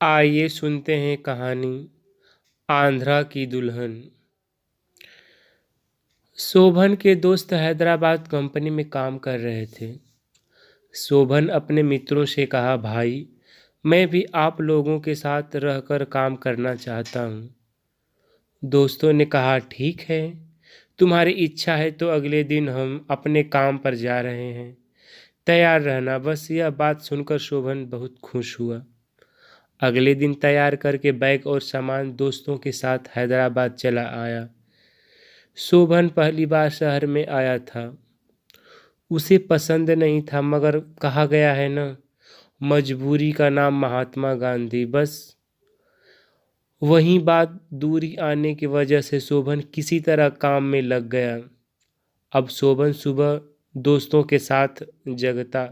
आइए सुनते हैं कहानी आंध्रा की दुल्हन। शोभन के दोस्त हैदराबाद कंपनी में काम कर रहे थे। शोभन अपने मित्रों से कहा, भाई मैं भी आप लोगों के साथ रहकर काम करना चाहता हूँ। दोस्तों ने कहा, ठीक है, तुम्हारी इच्छा है तो अगले दिन हम अपने काम पर जा रहे हैं, तैयार रहना। बस यह बात सुनकर शोभन बहुत खुश हुआ। अगले दिन तैयार करके बैग और सामान दोस्तों के साथ हैदराबाद चला आया। शोभन पहली बार शहर में आया था। उसे पसंद नहीं था, मगर कहा गया है ना, मजबूरी का नाम महात्मा गांधी। बस वही बात, दूरी आने की वजह से शोभन किसी तरह काम में लग गया। अब शोभन सुबह दोस्तों के साथ जगता,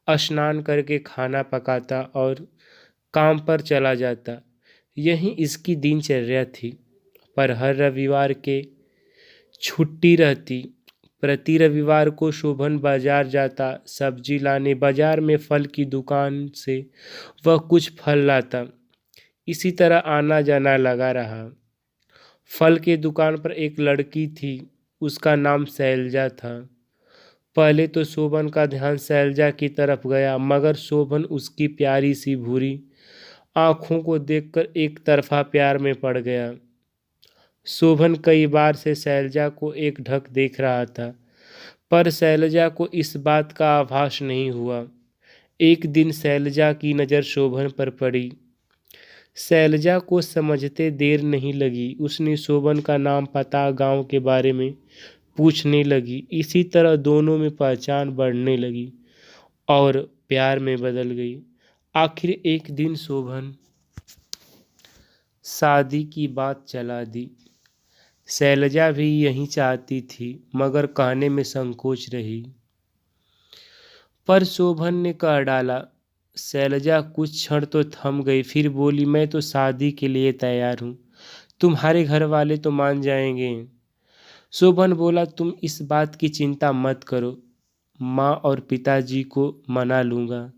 स्नान करके खाना पकाता और काम पर चला जाता। यही इसकी दिनचर्या थी। पर हर रविवार के छुट्टी रहती। प्रति रविवार को शोभन बाजार जाता, सब्जी लाने। बाजार में फल की दुकान से वह कुछ फल लाता। इसी तरह आना जाना लगा रहा। फल की दुकान पर एक लड़की थी, उसका नाम शैलजा था। पहले तो शोभन का ध्यान शैलजा की तरफ गया, मगर शोभन उसकी प्यारी सी भूरी आंखों को देखकर एक तरफा प्यार में पड़ गया। शोभन कई बार से शैलजा को एक ढक देख रहा था, पर शैलजा को इस बात का आभास नहीं हुआ। एक दिन शैलजा की नज़र शोभन पर पड़ी। शैलजा को समझते देर नहीं लगी। उसने शोभन का नाम, पता, गांव के बारे में पूछने लगी। इसी तरह दोनों में पहचान बढ़ने लगी और प्यार में बदल गई। आखिर एक दिन शोभन शादी की बात चला दी। शैलजा भी यही चाहती थी, मगर कहने में संकोच रही। पर शोभन ने कह डाला। शैलजा कुछ क्षण तो थम गई, फिर बोली, मैं तो शादी के लिए तैयार हूँ, तुम्हारे घर वाले तो मान जाएंगे। शोभन बोला, तुम इस बात की चिंता मत करो, माँ और पिताजी को मना लूँगा।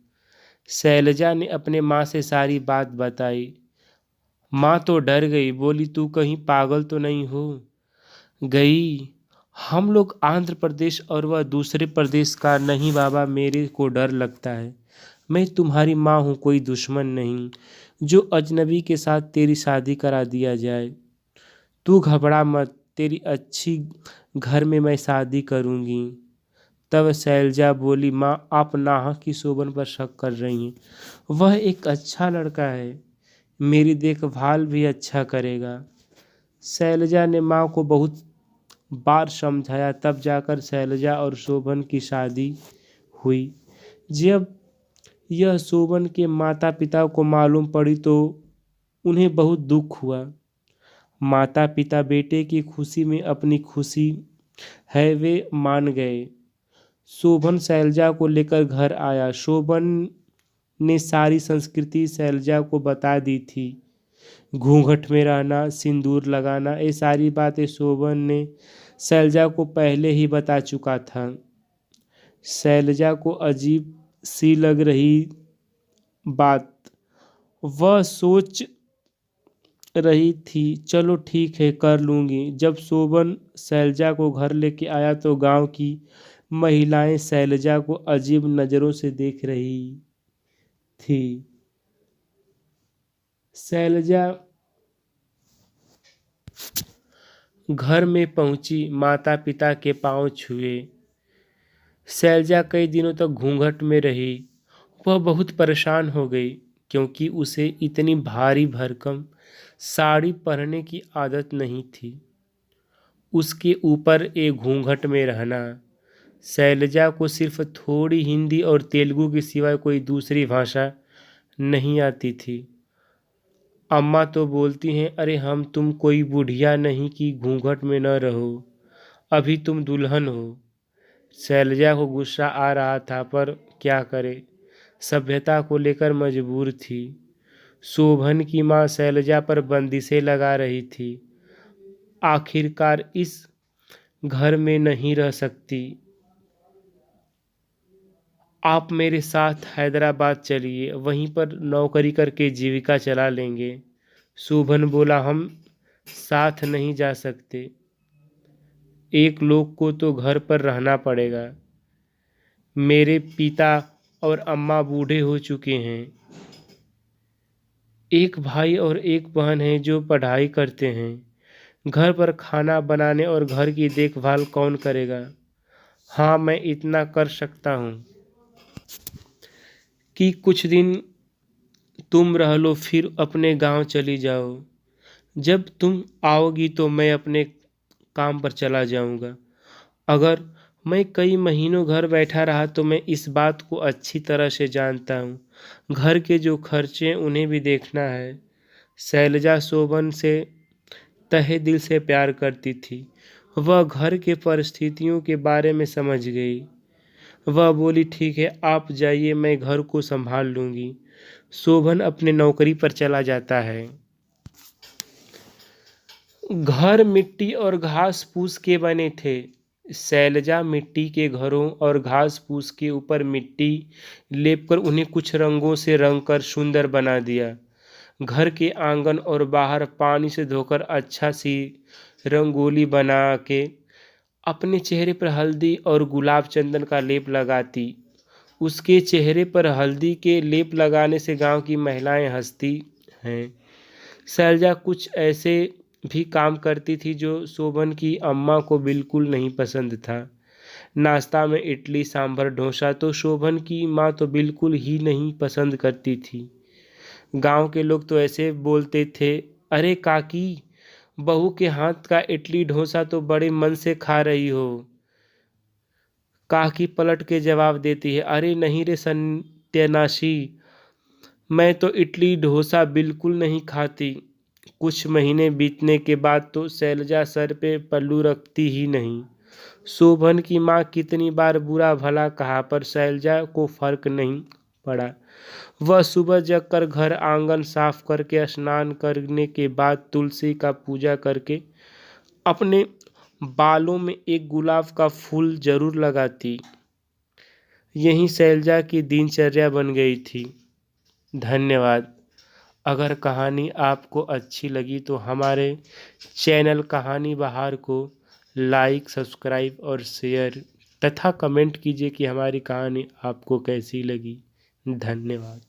शैलजा ने अपने माँ से सारी बात बताई। माँ तो डर गई, बोली, तू कहीं पागल तो नहीं हो गई? हम लोग आंध्र प्रदेश और वह दूसरे प्रदेश का। नहीं बाबा, मेरे को डर लगता है। मैं तुम्हारी माँ हूँ, कोई दुश्मन नहीं जो अजनबी के साथ तेरी शादी करा दिया जाए। तू घबरा मत, तेरी अच्छी घर में मैं शादी करूँगी। तब शैलजा बोली, माँ आप नाहक की शोभन पर शक कर रही हैं। वह एक अच्छा लड़का है, मेरी देखभाल भी अच्छा करेगा। शैलजा ने माँ को बहुत बार समझाया, तब जाकर शैलजा और शोभन की शादी हुई। जब यह शोभन के माता पिता को मालूम पड़ी तो उन्हें बहुत दुख हुआ। माता पिता बेटे की खुशी में अपनी खुशी है वे मान गए। शोभन शैलजा को लेकर घर आया। शोभन ने सारी संस्कृति शैलजा को बता दी थी। घूंघट में रहना, सिंदूर लगाना, ये सारी बातें शोभन ने शैलजा को पहले ही बता चुका था। शैलजा को अजीब सी लग रही बात। वह सोच रही थी, चलो ठीक है, कर लूँगी। जब शोभन शैलजा को घर लेके आया तो गांव की महिलाएं शैलजा को अजीब नज़रों से देख रही थी। शैलजा घर में पहुंची, माता पिता के पांव छुए। शैलजा कई दिनों तक घूंघट में रही। वह बहुत परेशान हो गई, क्योंकि उसे इतनी भारी भरकम साड़ी पहनने की आदत नहीं थी। उसके ऊपर एक घूंघट में रहना। शैलजा को सिर्फ थोड़ी हिंदी और तेलुगु के सिवाय कोई दूसरी भाषा नहीं आती थी। अम्मा तो बोलती हैं, अरे हम तुम कोई बुढ़िया नहीं कि घूंघट में न रहो, अभी तुम दुल्हन हो। शैलजा को गुस्सा आ रहा था, पर क्या करे, सभ्यता को लेकर मजबूर थी। शोभन की माँ शैलजा पर बंदिशें लगा रही थी। आखिरकार इस घर में नहीं रह सकती, आप मेरे साथ हैदराबाद चलिए, वहीं पर नौकरी करके जीविका चला लेंगे। शोभन बोला, हम साथ नहीं जा सकते। एक लोग को तो घर पर रहना पड़ेगा। मेरे पिता और अम्मा बूढ़े हो चुके हैं। एक भाई और एक बहन है जो पढ़ाई करते हैं। घर पर खाना बनाने और घर की देखभाल कौन करेगा? हाँ, मैं इतना कर सकता हूँ कि कुछ दिन तुम रह लो, फिर अपने गांव चली जाओ। जब तुम आओगी तो मैं अपने काम पर चला जाऊंगा। अगर मैं कई महीनों घर बैठा रहा तो मैं इस बात को अच्छी तरह से जानता हूँ। घर के जो खर्चे हैं उन्हें भी देखना है। शैलजा शोभन से तहे दिल से प्यार करती थी। वह घर के परिस्थितियों के बारे में समझ गई। वह बोली, ठीक है, आप जाइए, मैं घर को संभाल लूंगी। शोभन अपने नौकरी पर चला जाता है। घर मिट्टी और घास फूस के बने थे। शैलजा मिट्टी के घरों और घास फूस के ऊपर मिट्टी लेपकर उन्हें कुछ रंगों से रंग कर सुंदर बना दिया। घर के आंगन और बाहर पानी से धोकर अच्छा सी रंगोली बना के अपने चेहरे पर हल्दी और गुलाब चंदन का लेप लगाती। उसके चेहरे पर हल्दी के लेप लगाने से गांव की महिलाएं हंसती हैं। शैलजा कुछ ऐसे भी काम करती थी जो शोभन की अम्मा को बिल्कुल नहीं पसंद था। नाश्ता में इडली सांभर डोसा तो शोभन की माँ तो बिल्कुल ही नहीं पसंद करती थी। गांव के लोग तो ऐसे बोलते थे, अरे काकी, बहू के हाथ का इडली डोसा तो बड़े मन से खा रही हो। काकी पलट के जवाब देती है, अरे नहीं रे सत्यानाशी, मैं तो इडली डोसा बिल्कुल नहीं खाती। कुछ महीने बीतने के बाद तो शैलजा सर पे पल्लू रखती ही नहीं। शोभन की माँ कितनी बार बुरा भला कहा पर शैलजा को फर्क नहीं पड़ा। वह सुबह जगकर घर आंगन साफ करके स्नान करने के बाद तुलसी का पूजा करके अपने बालों में एक गुलाब का फूल जरूर लगाती। यही शैलजा की दिनचर्या बन गई थी। धन्यवाद। अगर कहानी आपको अच्छी लगी तो हमारे चैनल कहानी बहार को लाइक, सब्सक्राइब और शेयर तथा कमेंट कीजिए कि हमारी कहानी आपको कैसी लगी। धन्यवाद।